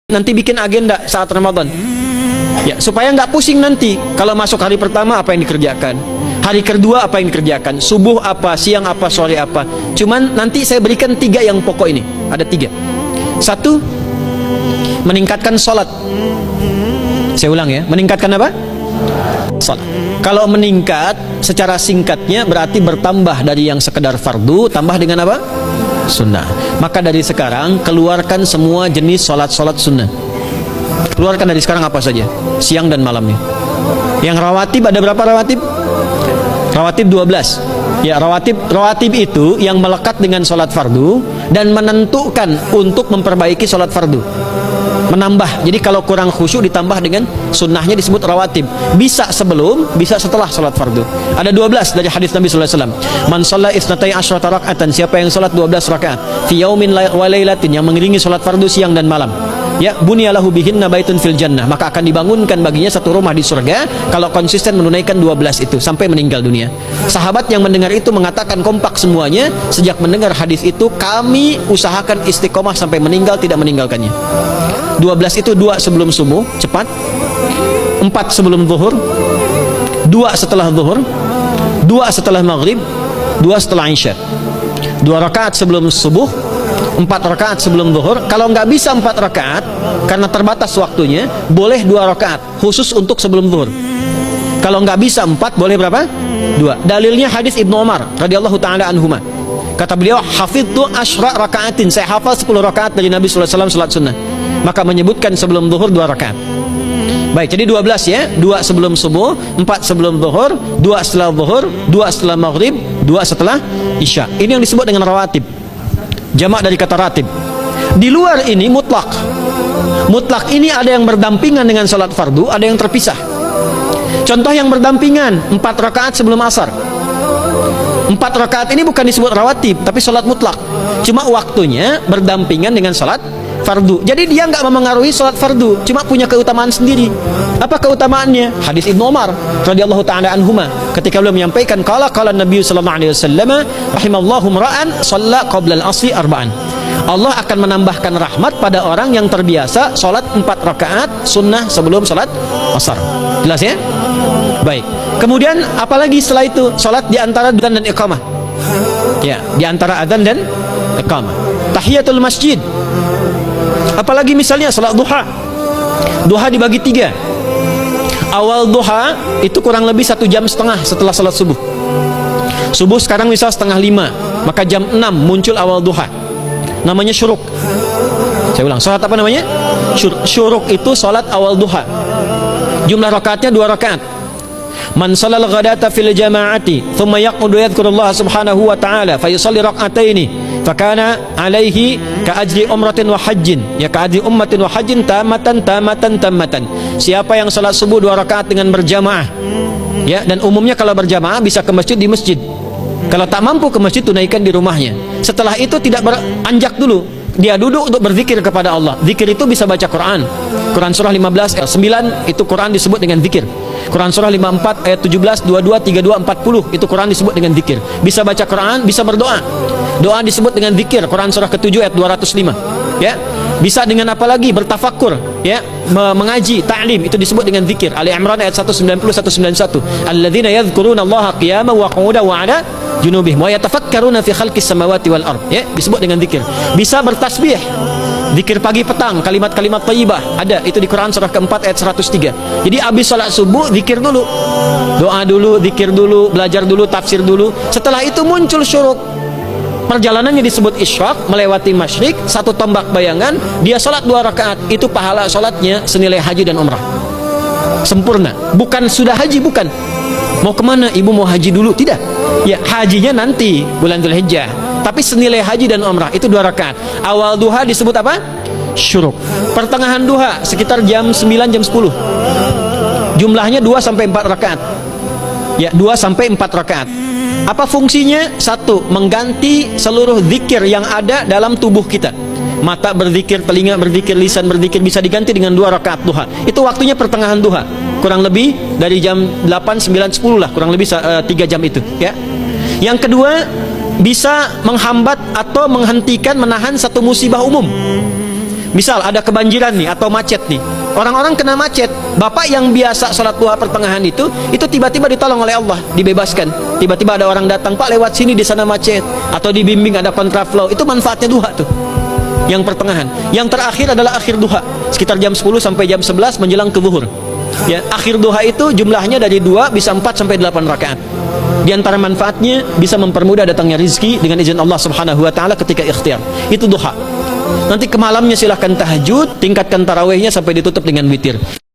nanti bikin agenda saat Ramadan. Ya, supaya nggak pusing nanti. Kalau masuk hari pertama apa yang dikerjakan, hari kedua apa yang dikerjakan, subuh apa, siang apa, sore apa. Cuman nanti saya berikan 3 yang pokok ini. Ada 3. 1, meningkatkan sholat. Saya ulang ya, meningkatkan apa? Sholat. Kalau meningkat secara singkatnya berarti bertambah dari yang sekedar fardu, tambah dengan apa? Sunnah. Maka dari sekarang keluarkan semua jenis sholat-sholat sunnah. Keluarkan dari sekarang apa saja, siang dan malamnya. Yang rawatib ada berapa rawatib? Rawatib 12. Ya, rawatib itu yang melekat dengan sholat fardu dan menentukan untuk memperbaiki sholat fardu, menambah. Jadi kalau kurang khusyuk ditambah dengan sunnahnya disebut rawatib. Bisa sebelum, bisa setelah sholat fardu. Ada 12 dari hadis Nabi sallallahu alaihi wasallam. Man shalla isnatai asyrata raka'atan, siapa yang sholat 12 rakaat fi yaumin wa lailatin, yang mengiringi sholat fardu siang dan malam. Ya, bunyalahu bihinna baitun fil jannah, maka akan dibangunkan baginya satu rumah di surga kalau konsisten menunaikan 12 itu sampai meninggal dunia. Sahabat yang mendengar itu mengatakan kompak semuanya, sejak mendengar hadis itu kami usahakan istiqomah sampai meninggal tidak meninggalkannya. 12 itu 2 sebelum subuh, cepat. 4 sebelum zuhur, 2 setelah zuhur, 2 setelah maghrib, 2 setelah isya. 2 rakaat sebelum subuh, 4 rakaat sebelum zuhur. Kalau nggak bisa 4 rakaat karena terbatas waktunya, boleh 2 rakaat khusus untuk sebelum zuhur. Kalau nggak bisa 4, boleh berapa? 2. Dalilnya hadis Ibnu Umar radhiyallahu taala anhuma. Kata beliau, hafidtu asyra rakaatin, saya hafal 10 rakaat dari Nabi sallallahu alaihi wasallam salat sunnah. Maka menyebutkan sebelum zuhur 2 rakaat. Baik, jadi 12 ya. 2 sebelum subuh, 4 sebelum zuhur, 2 setelah zuhur, 2 setelah maghrib, 2 setelah isya. Ini yang disebut dengan rawatib. Jamak dari kata ratib. Di luar ini mutlak. Mutlak ini ada yang berdampingan dengan salat fardu, ada yang terpisah. Contoh yang berdampingan, 4 rakaat sebelum asar. 4 rakaat ini bukan disebut rawatib, tapi salat mutlak. Cuma waktunya berdampingan dengan salat fardu. Jadi dia nggak memengaruhi salat fardu, cuma punya keutamaan sendiri. Apa keutamaannya? Hadis Ibnu Umar radhiyallahu taala anhuma, ketika beliau menyampaikan qala Nabi sallallahu alaihi wasallam rahimallahu ra'an shalla qabla al-'ashri arba'an. Allah akan menambahkan rahmat pada orang yang terbiasa salat 4 rakaat sunnah sebelum salat asar. Jelas ya? Baik. Kemudian apalagi setelah itu? Salat di antara adzan dan iqamah. Ya, di antara adzan dan iqamah. Tahiyatul masjid. Apalagi misalnya salat duha. Duha dibagi 3. Awal duha itu kurang lebih 1,5 jam setelah salat subuh. Subuh sekarang misal 4:30, maka jam 6 muncul awal duha. Namanya syuruk. Saya ulang, salat apa namanya? Syuruk itu salat awal duha. Jumlah rakaatnya 2 rakaat. Man sallal ghadata fil jama'ati thumma yaqudu yadhkurullah subhanahu wa ta'ala fa yusalli rak'ataini fakana alaihi ka ajri umratin wa hajjin, ya ka ajri ummatin wa hajjin tamatan. Siapa yang salat subuh 2 rakaat dengan berjamaah, ya, dan umumnya kalau berjamaah bisa ke masjid di masjid. Kalau tak mampu ke masjid, tunaikan di rumahnya. Setelah itu tidak beranjak dulu, dia duduk untuk berzikir kepada Allah. Zikir itu bisa baca Quran. Quran surah 15 ayat 9 itu Quran disebut dengan zikir. Quran surah 54 ayat 17, 22, 32, 40 itu Quran disebut dengan zikir. Bisa baca Quran, bisa berdoa. Doa disebut dengan zikir. Quran surah ke-7 ayat 205. Ya. Bisa dengan apa lagi? Bertafakkur, ya, mengaji, ta'lim, itu disebut dengan zikir. Ali Imran ayat 190 191. Alladzina yadhkuruna Allaha qiyaman wa qu'udan wa 'ala junubihim wa yatafakkaruna fi khalqis samawati wal ard, ya, disebut dengan zikir. Bisa bertasbih, zikir pagi petang, kalimat-kalimat thayyibah, ada itu di Quran surah ke-4 ayat 103. Jadi habis salat subuh zikir dulu, doa dulu, zikir dulu, belajar dulu, tafsir dulu. Setelah itu muncul syuruk. Perjalanannya disebut isyraq, melewati masyrik, 1 tombak bayangan, dia salat 2 rakaat, itu pahala salatnya senilai haji dan umrah. Sempurna. Bukan sudah haji, bukan. Mau kemana? Ibu mau haji dulu? Tidak. Ya, hajinya nanti bulan Dzulhijjah. Tapi senilai haji dan umrah itu 2 rakaat. Awal duha disebut apa? Syuruk. Pertengahan duha sekitar jam 9 jam 10. Jumlahnya 2 sampai 4 rakaat. Ya, 2 sampai 4 rakaat. Apa fungsinya? 1, mengganti seluruh zikir yang ada dalam tubuh kita. Mata berzikir, telinga berzikir, lisan berzikir, bisa diganti dengan 2 rakaat duha. Itu waktunya pertengahan duha. Kurang lebih dari jam 8, 9, 10 lah, kurang lebih 3 jam itu, ya. Yang kedua, bisa menghambat atau menghentikan, menahan satu musibah umum. Misal ada kebanjiran nih atau macet nih. Orang-orang kena macet. Bapak yang biasa sholat duha pertengahan itu tiba-tiba ditolong oleh Allah, dibebaskan. Tiba-tiba ada orang datang, Pak lewat sini di sana macet, atau dibimbing ada kontraflow. Itu manfaatnya duha tuh. Yang pertengahan. Yang terakhir adalah akhir duha, sekitar jam 10 sampai jam 11 menjelang ke zuhur. Ya, akhir duha itu jumlahnya dari 2 bisa 4 sampai 8 rakaat. Di antara manfaatnya bisa mempermudah datangnya rizki dengan izin Allah Subhanahu wa taala ketika ikhtiar. Itu duha. Nanti ke malamnya silahkan tahajud, tingkatkan tarawihnya sampai ditutup dengan witir.